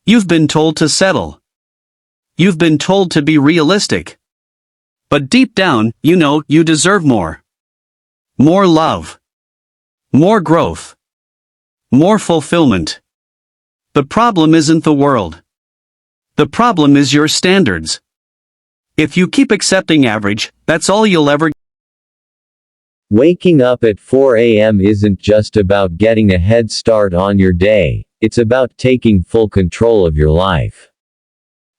You've been told to settle. You've been told to be realistic. But deep down, you know you deserve more. More love. More growth. More fulfillment. The problem isn't the world. The problem is your standards. If you keep accepting average, that's all you'll ever. Waking up at 4 a.m. isn't just about getting a head start on your day, it's about taking full control of your life.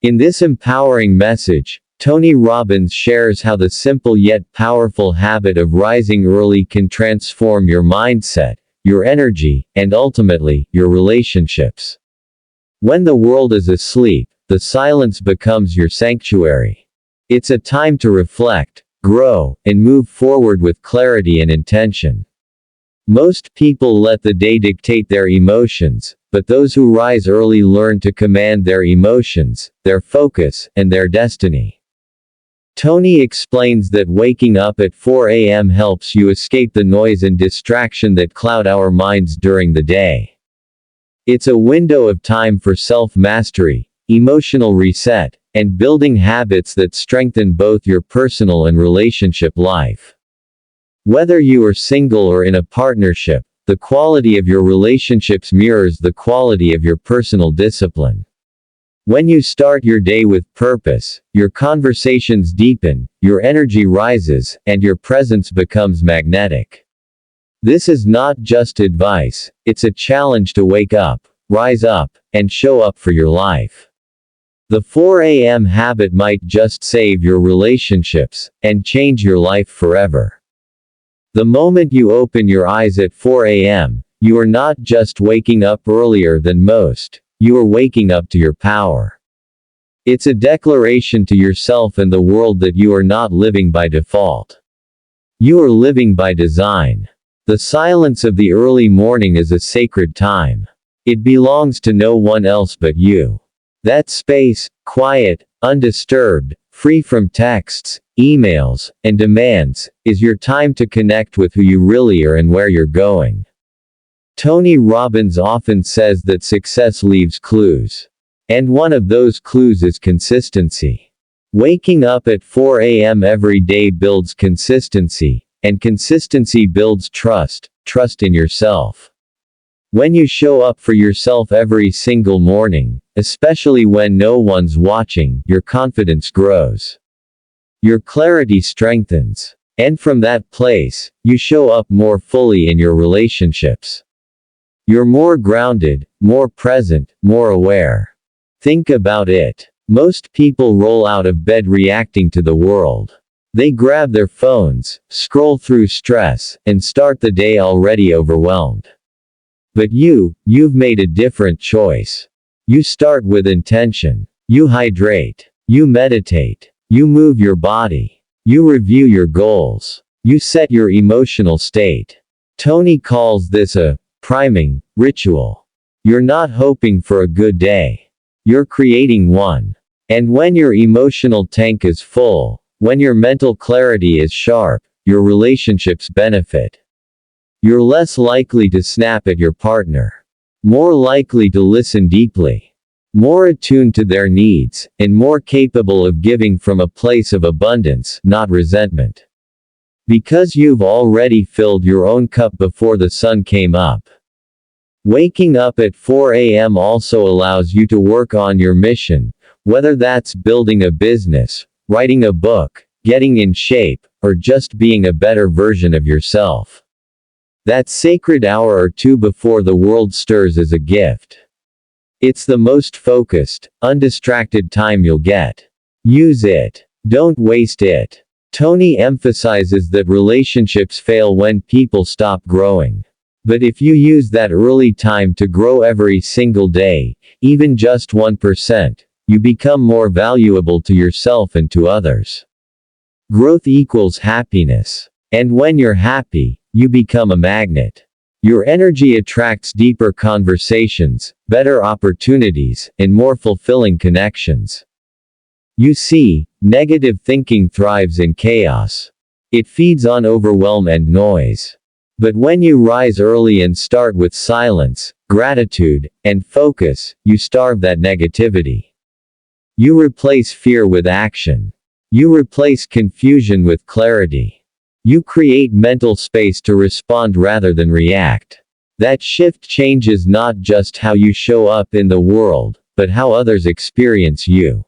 In this empowering message, Tony Robbins shares how the simple yet powerful habit of rising early can transform your mindset, your energy, and ultimately, your relationships. When the world is asleep, the silence becomes your sanctuary. It's a time to reflect, grow, and move forward with clarity and intention. Most people let the day dictate their emotions, but those who rise early learn to command their emotions, their focus, and their destiny. Tony explains that waking up at 4 a.m. helps you escape the noise and distraction that cloud our minds during the day. It's a window of time for self-mastery, emotional reset, and building habits that strengthen both your personal and relationship life. Whether you are single or in a partnership, the quality of your relationships mirrors the quality of your personal discipline. When you start your day with purpose, your conversations deepen, your energy rises, and your presence becomes magnetic. This is not just advice, it's a challenge to wake up, rise up, and show up for your life. The 4 a.m. habit might just save your relationships, and change your life forever. The moment you open your eyes at 4 a.m., you are not just waking up earlier than most, you are waking up to your power. It's a declaration to yourself and the world that you are not living by default. You are living by design. The silence of the early morning is a sacred time. It belongs to no one else but you. That space, quiet, undisturbed, free from texts, emails, and demands, is your time to connect with who you really are and where you're going. Tony Robbins often says that success leaves clues. And one of those clues is consistency. Waking up at 4 a.m. every day builds consistency, and consistency builds trust in yourself. When you show up for yourself every single morning, especially when no one's watching, your confidence grows. Your clarity strengthens. And from that place, you show up more fully in your relationships. You're more grounded, more present, more aware. Think about it. Most people roll out of bed reacting to the world. They grab their phones, scroll through stress, and start the day already overwhelmed. But you've made a different choice. You start with intention. You hydrate. You meditate. You move your body. You review your goals. You set your emotional state. Tony calls this a priming ritual. You're not hoping for a good day. You're creating one. And when your emotional tank is full, when your mental clarity is sharp, your relationships benefit. You're less likely to snap at your partner. More likely to listen deeply. More attuned to their needs, and more capable of giving from a place of abundance, not resentment. Because you've already filled your own cup before the sun came up. Waking up at 4 a.m. also allows you to work on your mission, whether that's building a business, writing a book, getting in shape, or just being a better version of yourself. That sacred hour or two before the world stirs is a gift. It's the most focused, undistracted time you'll get. Use it. Don't waste it. Tony emphasizes that relationships fail when people stop growing. But if you use that early time to grow every single day, even just 1%, you become more valuable to yourself and to others. Growth equals happiness. And when you're happy, you become a magnet. Your energy attracts deeper conversations, better opportunities, and more fulfilling connections. You see, negative thinking thrives in chaos. It feeds on overwhelm and noise. But when you rise early and start with silence, gratitude, and focus, you starve that negativity. You replace fear with action. You replace confusion with clarity. You create mental space to respond rather than react. That shift changes not just how you show up in the world, but how others experience you.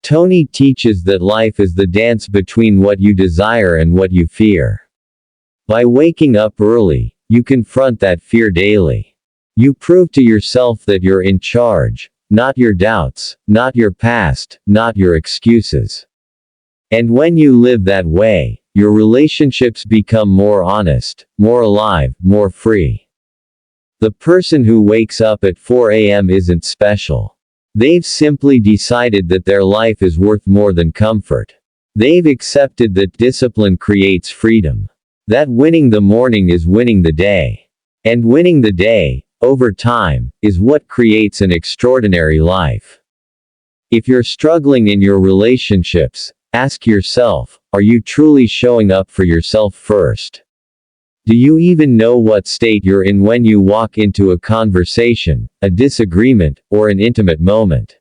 Tony teaches that life is the dance between what you desire and what you fear. By waking up early, you confront that fear daily. You prove to yourself that you're in charge, not your doubts, not your past, not your excuses. And when you live that way, your relationships become more honest, more alive, more free. The person who wakes up at 4 a.m. isn't special. They've simply decided that their life is worth more than comfort. They've accepted that discipline creates freedom. That winning the morning is winning the day. And winning the day, over time, is what creates an extraordinary life. If you're struggling in your relationships, ask yourself, are you truly showing up for yourself first? Do you even know what state you're in when you walk into a conversation, a disagreement, or an intimate moment?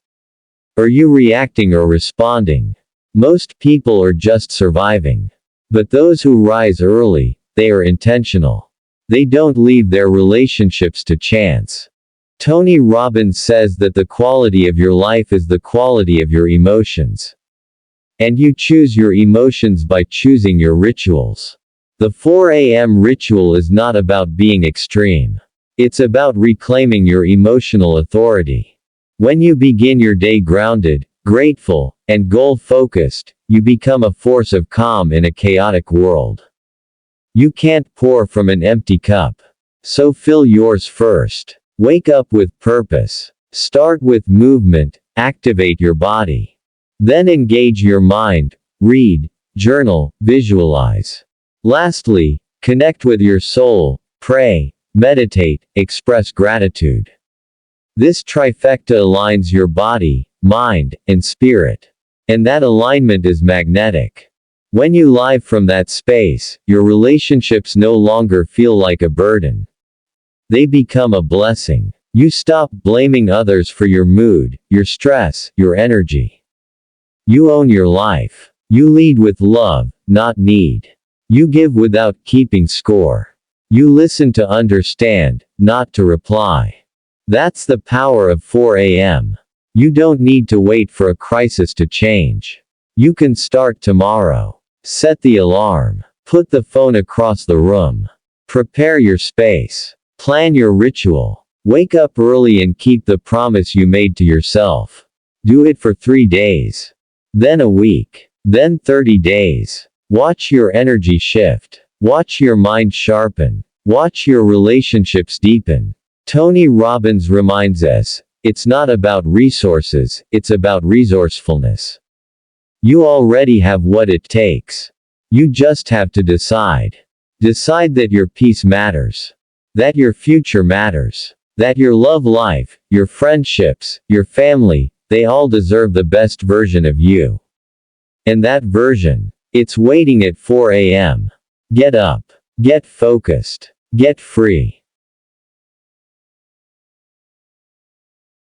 Are you reacting or responding? Most people are just surviving. But those who rise early, they are intentional. They don't leave their relationships to chance. Tony Robbins says that the quality of your life is the quality of your emotions. And you choose your emotions by choosing your rituals. The 4 a.m. ritual is not about being extreme. It's about reclaiming your emotional authority. When you begin your day grounded, grateful, and goal-focused, you become a force of calm in a chaotic world. You can't pour from an empty cup. So fill yours first. Wake up with purpose. Start with movement, activate your body. Then engage your mind, read, journal, visualize. Lastly, connect with your soul, pray, meditate, express gratitude. This trifecta aligns your body, mind, and spirit. And that alignment is magnetic. When you live from that space, your relationships no longer feel like a burden. They become a blessing. You stop blaming others for your mood, your stress, your energy. You own your life. You lead with love, not need. You give without keeping score. You listen to understand, not to reply. That's the power of 4 a.m. You don't need to wait for a crisis to change. You can start tomorrow. Set the alarm. Put the phone across the room. Prepare your space. Plan your ritual. Wake up early and keep the promise you made to yourself. Do it for 3 days. Then a week. Then 30 days. Watch your energy shift. Watch your mind sharpen. Watch your relationships deepen. Tony Robbins reminds us, it's not about resources, it's about resourcefulness. You already have what it takes. You just have to decide. Decide that your peace matters. That your future matters. That your love life, your friendships, your family, they all deserve the best version of you. And that version, it's waiting at 4 a.m. Get up. Get focused. Get free.